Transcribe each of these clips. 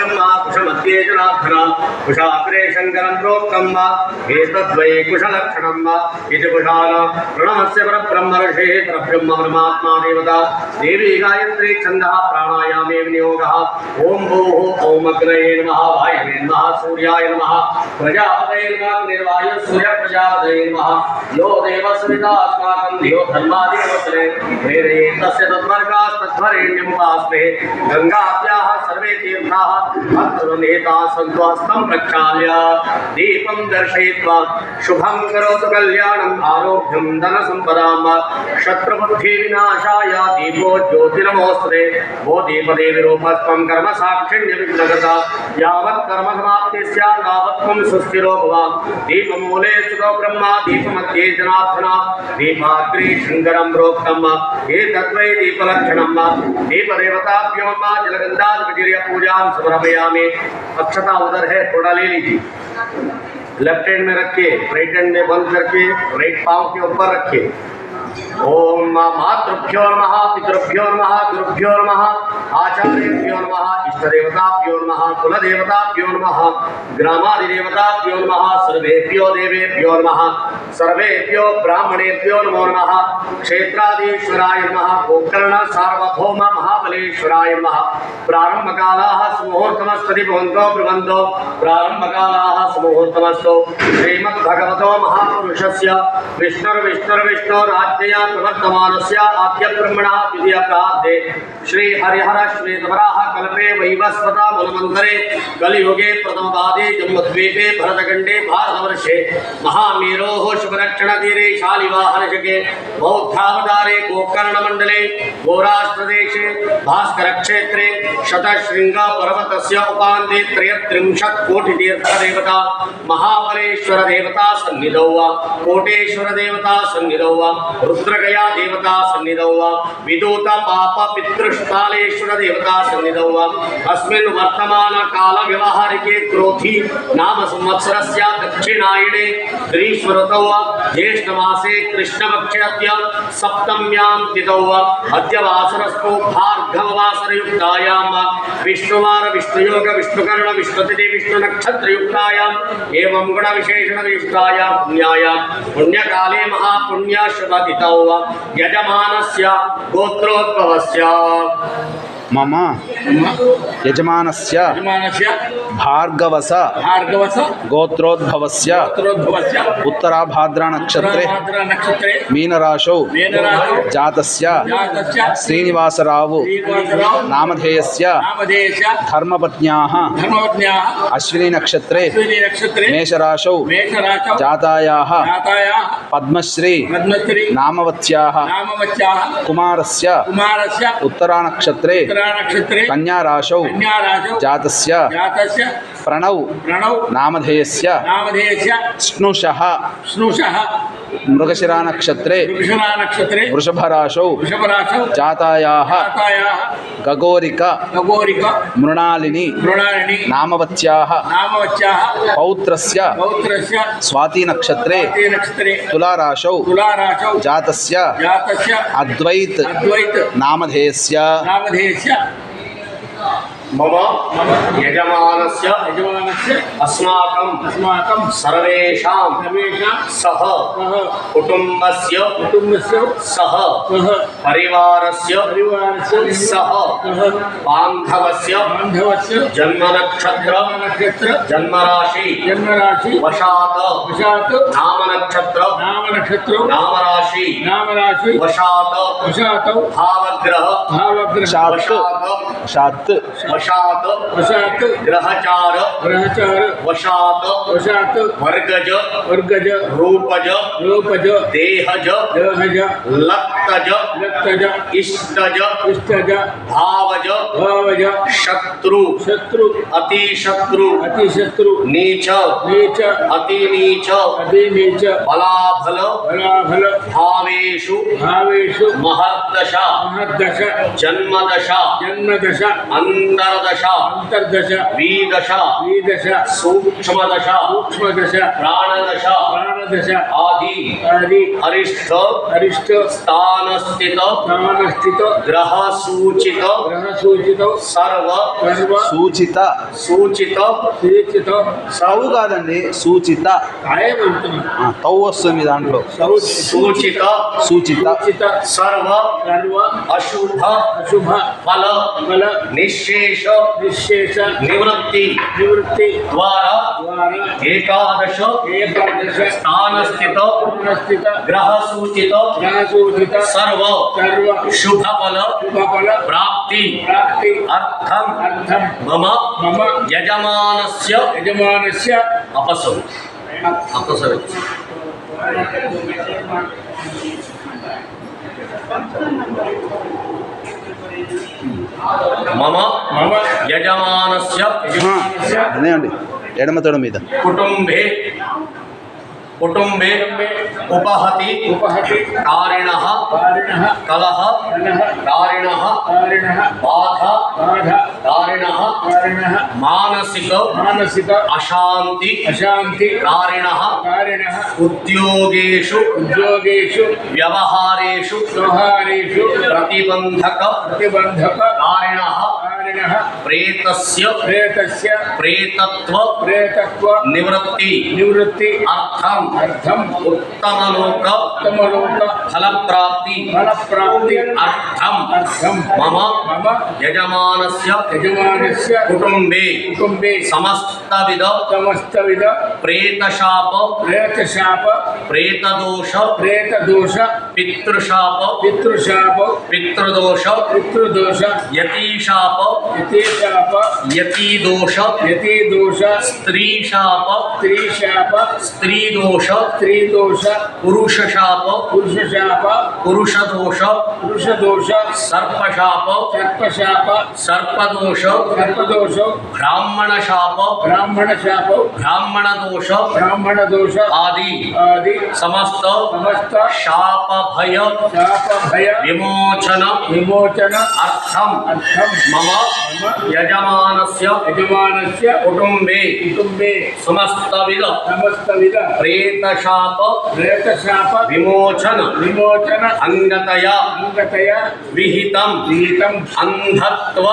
ब्रह्मा कुशमध्ये जनार्दन कुशाग्रे शङ्करं प्रोक्तं वा एतद्वै कुशलक्षणं वा इति कुशाल प्रणमस्य परब्रह्म ऋषिः परब्रह्म परमात्मा देवता देवी गायत्री छन्दः प्राणायामे विनियोगः ओम भूः ओम अग्नये नमः वायवे नमः सूर्याय नमः प्रजापतये नमः निर्वाय सूर्य प्रजापतये नमः यो देवस्मिता अस्माकं धियो धर्मादिवसने वेदे तस्य तद्वर्गास्तद्वरेण्यं वास्मे गंगाभ्याः सर्वे तीर्थाः अत्रनेता सन्त्वास्तं प्रक्षाल्य दीपं दर्शयित्वा शुभं करोतु कल्याणम् आरोग्यं धनसम्पदां शत्रुबुद्धिविनाशाय दीपो ज्योतिर्नमोऽस्तुते वो दीपदेवीरूपस्त्वं कर्म साक्षिण्यविघ्नगता यावत् कर्म समाप्ति स्यात् तावत् त्वं सुस्थिरो भव दीपमूले स्थितो ब्रह्मा दीपमध्ये जनार्दन दीपाग्रे शङ्करं प्रोक्तं एतद्वै दीपलक्षणं दीपदेवताभ्यो जलगन्धादिविर्य पूजां समर्पयामि। अक्षता उधर है, थोड़ा ले लीजिए। लेफ्ट हैंड में रखिए, राइट हैंड में बंद करके राइट पांव के ऊपर रखिए। ओम मातृभ्यो नमः पितृभ्यो नमः गुरुभ्यो नमः आचार्यभ्यो नमः इष्टदेवताभ्यो नमः कुलदेवताभ्यो नमः ग्रामादिदेवताभ्यो नमः सर्वेभ्यो देवेभ्यो नमः सर्वेभ्यो ब्राह्मणेभ्यो नमो नमः क्षेत्राधीश्वराय नमः गोकर्ण सार्वभौम महाबलेश्वराय नमः प्रारंभकालाः सुमुहूर्तमस्ति भवन्तो ब्रुवन्तो प्रारंभकालाः सुमुहूर्तमस्तु श्रीमद्भगवतो महापुरुषस्य विष्णुर्विष्णुराज्ञया प्रवर्तमानस्य आद्य ब्रह्मणः द्वितीय प्रार्धे श्री हरिहर श्वेतवराह कल्पे वैवस्वता मनमन्वरे कलियुगे प्रथमपादे जम्बुद्वीपे भरतखण्डे भारतवर्षे महामेरोः शुभरक्षणतीरे शालिवाहनशके बौद्धावतारे गोकर्णमण्डले गोराष्ट्रदेशे भास्करक्षेत्रे शतशृङ्गपर्वतस्य उपान्ते 33 कोटितीर्थदेवता महाबलेश्वरदेवता सन्निधौ वा कोटेश्वरदेवता सन्निधौ वा रुद्रगया देवता सन्निधौ वा विदूत पाप पितृष्पालेश्वर देवता सन्निधौ वा अस्मिन् वर्तमान काल व्यवहारिके क्रोधी नाम संवत्सरस्य दक्षिणायने त्रिश्वरतौ वा ज्येष्ठमासे कृष्णपक्षस्य सप्तम्यां तिथौ वा अद्य वासरस्तु भार्गववासरयुक्तायां विष्णुवार विष्णुयोग विष्णुकर्ण विष्णुतिथि विष्णुनक्षत्रयुक्तायां एवं गुणविशेषणयुक्तायां पुण्यायां पुण्यकाले महापुण्य शुभतिथौ यजमानस्य गोत्रोद्भवस्य मम यजमानस्य भार्गवस गोत्रोद्भवस्य उत्तराभाद्रा नक्षत्रे मीनराशौ जातस्य श्रीनिवासराव नामधेयस्य धर्मपत्न्याः अश्विनी नक्षत्रे मेषराशौ जातायाः पद्मश्री नामवत्याः कुमारस्य उत्तरा नक्षत्रे कन्या राशौ जातस्य प्रणव नामधेयस्य स्नुषः मृगशिरा नक्षत्रे वृषभराशौ जातायाः गगोरिक मृणालिनी नामवत्याः पौत्रस्य स्वाति नक्षत्रे तुलाराशौ जातस्य अद्वैत नामधेयस्य मम यजमानस्य अस्माकं सर्वेषां सह कुटुम्बस्य सह परिवारस्य सह बान्धवस्य जन्मनक्षत्र जन्मराशि वशात् नामनक्षत्र नामराशि वशात् भावग्रह वशात् ग्रहचार वशात् वर्गज रूपज देहज लक्तज इष्टज भावज शत्रु अतिशत्रु नीच अति नीच बलाफल भावेषु महर्दशा जन्मदशा अंतर అంతర్దశ వీదశ సూక్ష్మదశ ప్రాణదశ ఆది అరిష్ట స్థానస్థిత గ్రహ సూచిత సర్వ సూచిత సౌ కాదండి సూచిత తౌ వస్తుంది దాంట్లో సూచిత సర్వ అశుభ ఫల నిశ్శేష నివృత్తి ద్వారా ఏకాదశ స్థానస్థిత గ్రహ సూచిత సర్వ శుభ ఫల ప్రాప్తి అర్థం మమ యజమానస్య అపసరు మమ యజమానస్య అదేండి ఎడమ తొడ మీద కుటుంబే ఉపహతి కారిణః కలహ కారిణః బాధ కారిణః మానసిక అశాంతి కారిణః ఉద్యోగేషు వ్యవహారేషు ప్రతిబంధక కారిణః ప్రేతస్య ప్రేతత్వ నివృత్తి అర్థం ఉత్తమలోక ఫలప్రాప్తి అర్థం మమ యజమానస్య కుటుంబే సమస్తవిధ ప్రేతశాప ప్రేతదోష పితృశాప పితృదోష యతీశాప యతీదోష స్త్రీశాప స్త్రీదోష పురుషశాప పురుషదోష సర్పశాప సర్పదోష బ్రాహ్మణశాప బ్రాహ్మణదోష ఆది సమస్త శాప భయ విమోచన అర్థం మమ యజమానస్య కుటుంబే సమస్తవిధ ప్రేతశాప విమోచన అంగతయా విహితం అంధత్వ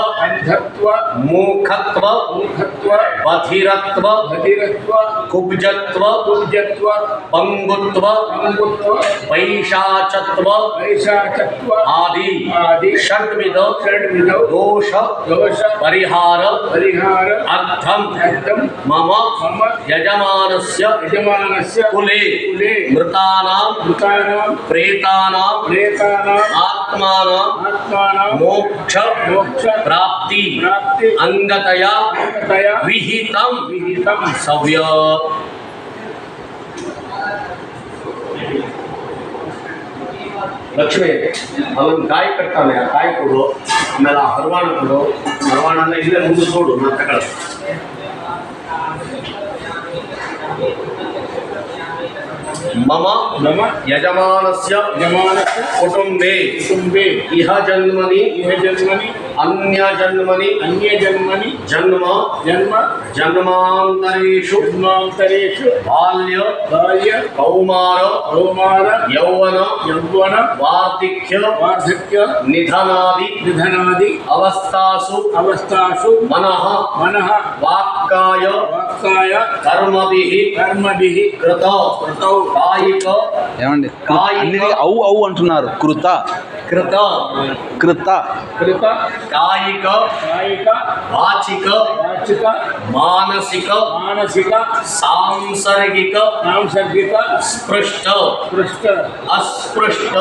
మూఖత్వ బధిరత్వ కుబ్జత్వ పంగుత్వ పైశాచత్వ ఆది షడ్విధ దోష పరిహార అర్థం మమ యజమానస్య కులే మృతానాం ప్రేతానాం ఆత్మానాం మోక్ష ప్రాప్తి అంగతయా విహితం సవ్య ಲಕ್ಷ್ಮಿ ಅವನು ಕಾಯಿ ಕಟ್ತಾನೆ ಆ ಕಾಯಿ ಕೊಡು ಆಮೇಲೆ ಆ ಹರವಾಣ ಕೊಡು ಹರವಾಣನ ಇಲ್ಲೇ ಮುಂದೆ ನೋಡು ನಾನು ತಗೊಳ್ಳ मम यजमानस्य कुटुम्बे इह जन्मनि अन्य जन्मनि जन्म जन्मान्तरेषु बाल्य कौमार यौवन वार्धक्य निधनादि अवस्थासु मनः वाक्काय कर्मभिः कृत ఏమండి అవు అవు అంటున్నారు కృత కాయిక వాచిక మానసిక సాంసర్గిక స్పృష్ట అస్పృష్ట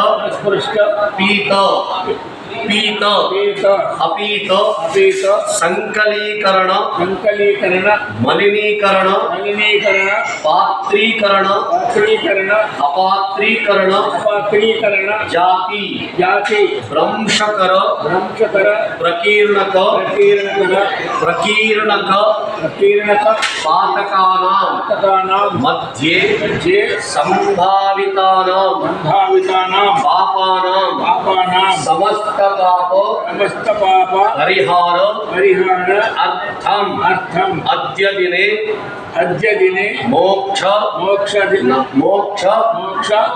పీత अपीत संकलीकरण मलिनीकरण पात्रीकरण अपात्रीकरण जाति भ्रंशकर प्रकीर्णक పాతకానాం మధ్యే సంభావితానాం పాపానాం సమస్త పాప పరిహార అర్థం అద్య దినే మోక్ష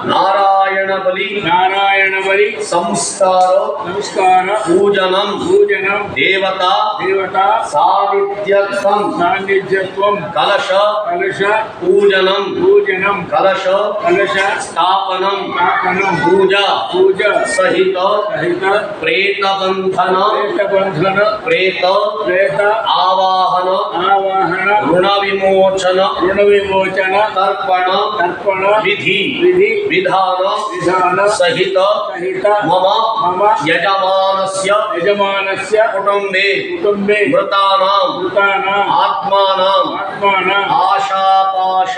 నారాయణ బలి సంస్కార పూజనం దేవత సాన్నిధ్యత్వం కలశ పూజనం కలశ స్థాపనం పూజ సహిత ప్రేతబంధన ప్రేత ఆవాహన రుణ విమోచన తర్పణ విధి విధాన సహిత మమ యజమానస్య కుటుంబే మృతానాం ఆత్మానాం ఆశాపాశ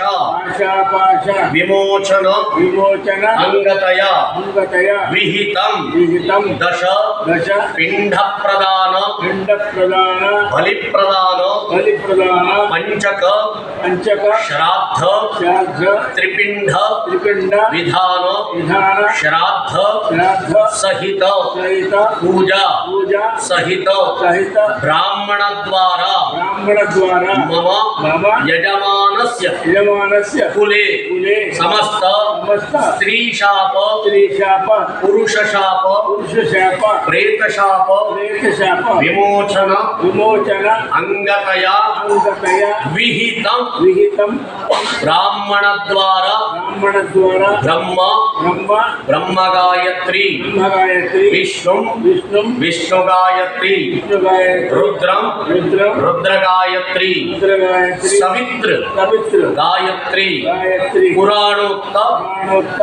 విమోచన అంగతయా విహితం దశ పిండ ప్రదాన బలి ప్రదాన పంచక శ్రాద్ధ త్రిపిండ విధాన శ్రాద్ధ సహిత పూజ సహిత బ్రాహ్మణ ద్వారా మమ యజమానస్య కులే సమస్త స్త్రీశాప పురుషశాప ప్రేతశాప విమోచన అంగతయా విహితం బ్రాహ్మణ ద్వారా బ్రహ్మ గాయత్రి విష్ణు గాయత్రి రుద్రం రుద్రగాయత్రి సవిత్ర గాయత్రి పురాణోక్త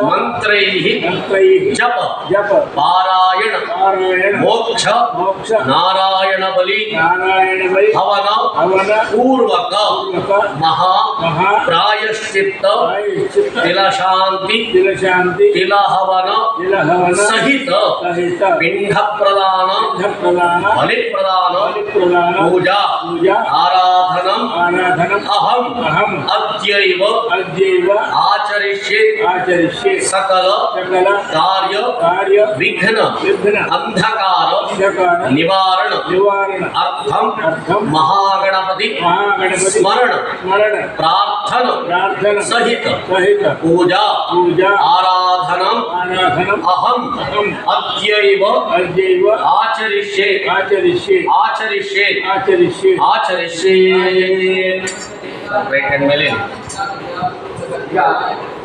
మంత్రైః జప పారాయణ మోక్ష నారాయణ బలి హవన పూర్వక మహా ప్రాయశ్చిత్త తిలశాంతి తిలహవన సహిత పిండ ప్రదాన బలి ప్రదాన పూజ ఆరాధనం అహం అద్యైవ ఆచరిష్యే సకల కార్య విఘ్న అంధకార నివారణ అర్థం మహాగణపతి స్మరణ ప్రార్థన సహిత పూజ ఆరాధనం అహం అద్యైవ ఆచరిష్యే Break and melon.